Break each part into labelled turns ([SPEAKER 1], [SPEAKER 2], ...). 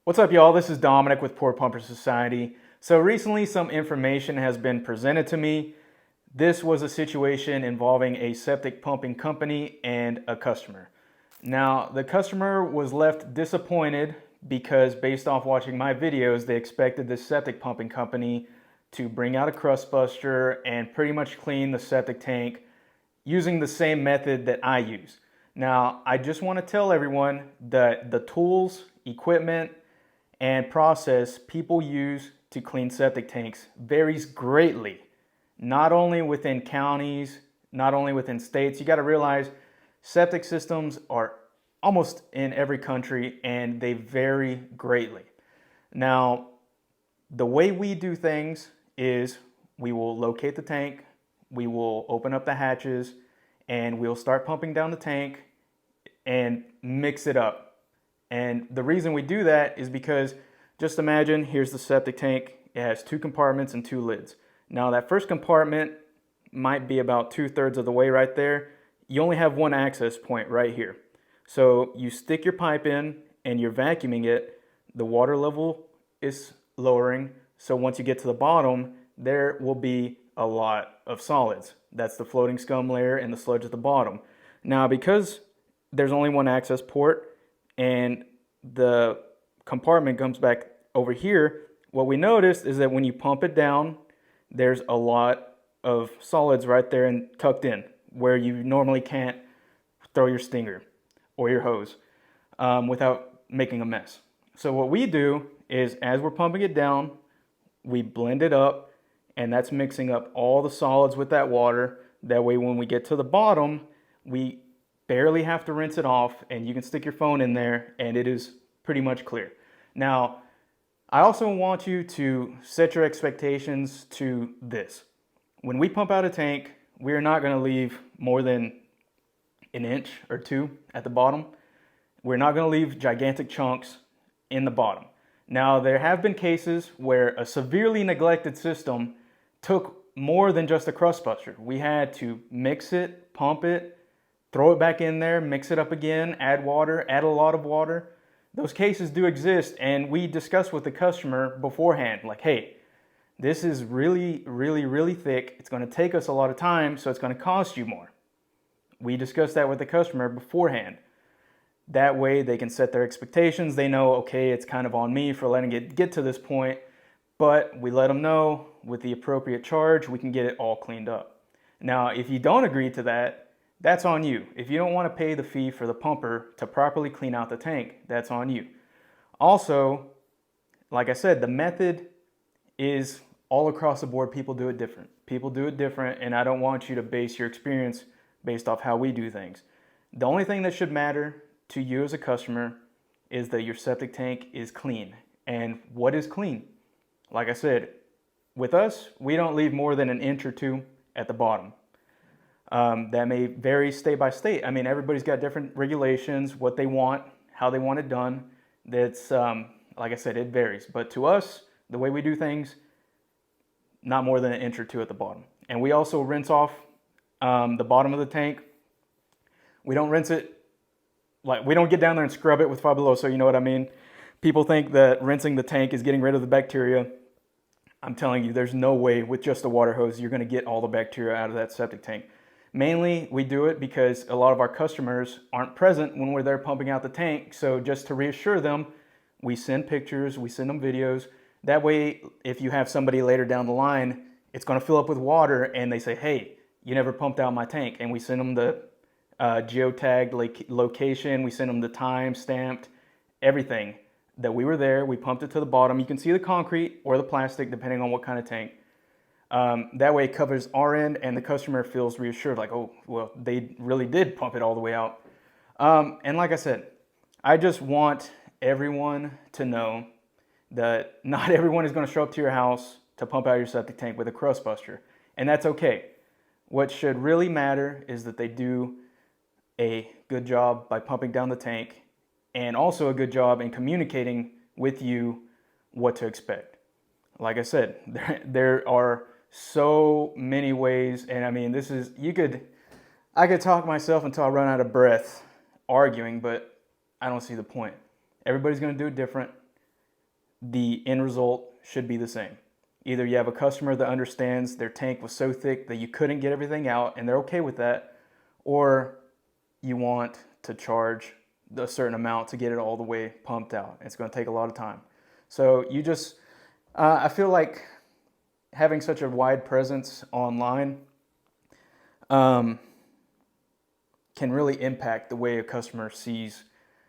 [SPEAKER 1] What's up, y'all? This is Dominic with Poor Pumper Society. So recently some information has been presented to me. This was a situation involving a septic pumping company and a customer. Now, the customer was left disappointed because based off watching my videos, they expected this septic pumping company to bring out a Crustbuster and pretty much clean the septic tank using the same method that I use. Now, I just want to tell everyone that the tools, equipment, and process people use to clean septic tanks varies greatly, not only within counties, not only within states. You got to realize septic systems are almost in every country and they vary greatly. Now, the way we do things is we will locate the tank, we will open up the hatches, and we'll start pumping down the tank and mix it up. And the reason we do that is because just imagine here's the septic tank. It has two compartments and two lids. Now that first compartment might be about 2/3 of the way right there. You only have one access point right here. So you stick your pipe in and you're vacuuming it. The water level is lowering. So once you get to the bottom, there will be a lot of solids. That's the floating scum layer and the sludge at the bottom. Now because there's only one access port, and the compartment comes back over here, what we noticed is that when you pump it down, there's a lot of solids right there and tucked in where you normally can't throw your stinger or your hose without making a mess. So what we do is as we're pumping it down, we blend it up, and that's mixing up all the solids with that water. That way when we get to the bottom, we barely have to rinse it off, and you can stick your phone in there and it is pretty much clear. Now, I also want you to set your expectations to this. When we pump out a tank, we are not going to leave more than an inch or two at the bottom. We're not going to leave gigantic chunks in the bottom. Now, there have been cases where a severely neglected system took more than just a Crustbuster. We had to mix it, pump it, throw it back in there, mix it up again, add water, add a lot of water. Those cases do exist, and we discuss with the customer beforehand, like, hey, this is really thick. It's going to take us a lot of time, so it's going to cost you more. We discuss that with the customer beforehand. That way they can set their expectations. They know, okay, it's kind of on me for letting it get to this point, but we let them know with the appropriate charge, we can get it all cleaned up. Now, if you don't agree to that, that's on you. If you don't want to pay the fee for the pumper to properly clean out the tank, that's on you. Also, like I said, the method is all across the board. People do it different. People do it different, and I don't want you to base your experience based off how we do things. The only thing that should matter to you as a customer is that your septic tank is clean. And what is clean? Like I said, with us, we don't leave more than an inch or two at the bottom. That may vary state by state. I mean, everybody's got different regulations, what they want, how they want it done. That's, like I said, it varies. But to us, the way we do things, not more than an inch or two at the bottom. And we also rinse off the bottom of the tank. We don't rinse it, like we don't get down there and scrub it with Fabuloso, you know what I mean? People think that rinsing the tank is getting rid of the bacteria. I'm telling you, there's no way with just a water hose you're going to get all the bacteria out of that septic tank. Mainly, we do it because a lot of our customers aren't present when we're there pumping out the tank. So just to reassure them, we send pictures, we send them videos. That way, if you have somebody later down the line, it's going to fill up with water and they say, hey, you never pumped out my tank. And we send them the geotagged location, we send them the time stamped, everything that we were there. We pumped it to the bottom. You can see the concrete or the plastic depending on what kind of tank. That way it covers our end and the customer feels reassured, like, oh, well, they really did pump it all the way out. And like I said, I just want everyone to know that not everyone is going to show up to your house to pump out your septic tank with a Crustbuster, and that's okay. What should really matter is that they do a good job by pumping down the tank and also a good job in communicating with you what to expect. Like I said, there are so many ways, and I mean, I could talk myself until I run out of breath arguing, but I don't see the point. Everybody's going to do it different. the end result should be the same. Either you have a customer that understands their tank was so thick that you couldn't get everything out and they're okay with that, or you want to charge a certain amount to get it all the way pumped out. It's going to take a lot of time. So you just, I feel like having such a wide presence online can really impact the way a customer sees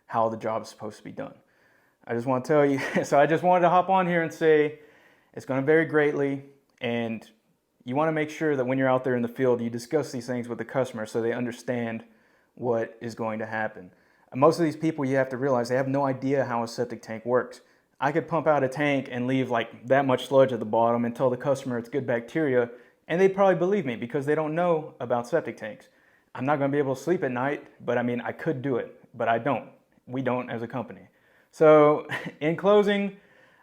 [SPEAKER 1] how the job is supposed to be done. I just want to tell you, so I just wanted to hop on here and say it's going to vary greatly, and you want to make sure that when you're out there in the field, you discuss these things with the customer so they understand what is going to happen. And most of these people, you have to realize, they have no idea how a septic tank works. I could pump out a tank and leave like that much sludge at the bottom and tell the customer it's good bacteria, and they'd probably believe me because they don't know about septic tanks. I'm not going to be able to sleep at night, but I mean, I could do it, but I don't. We don't as a company. So in closing,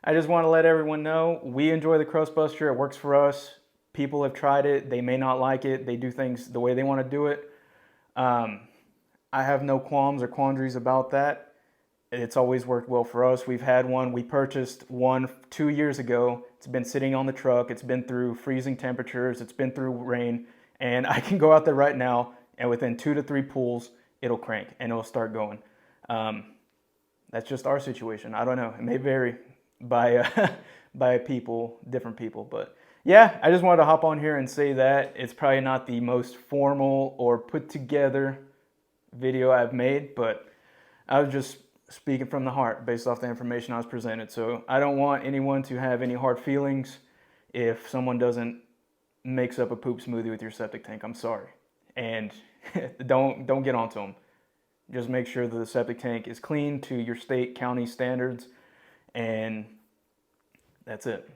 [SPEAKER 1] I just want to let everyone know we enjoy the Crustbuster. It works for us. People have tried it. They may not like it. They do things the way they want to do it. I have no qualms or quandaries about that. It's always worked well for us. We've had one. We purchased one 2 years ago. It's been sitting on the truck. It's been through freezing temperatures. It's been through rain. And I can go out there right now, and within 2 to 3 pulls, it'll crank and it'll start going. That's just our situation. I don't know. It may vary by people, different people. But yeah, I just wanted to hop on here and say that it's probably not the most formal or put together video I've made, but I was just speaking from the heart based off the information I was presented. So I don't want anyone to have any hard feelings if someone doesn't mix up a poop smoothie with your septic tank. I'm sorry. And don't get onto them. Just make sure that the septic tank is clean to your state, county standards, and that's it.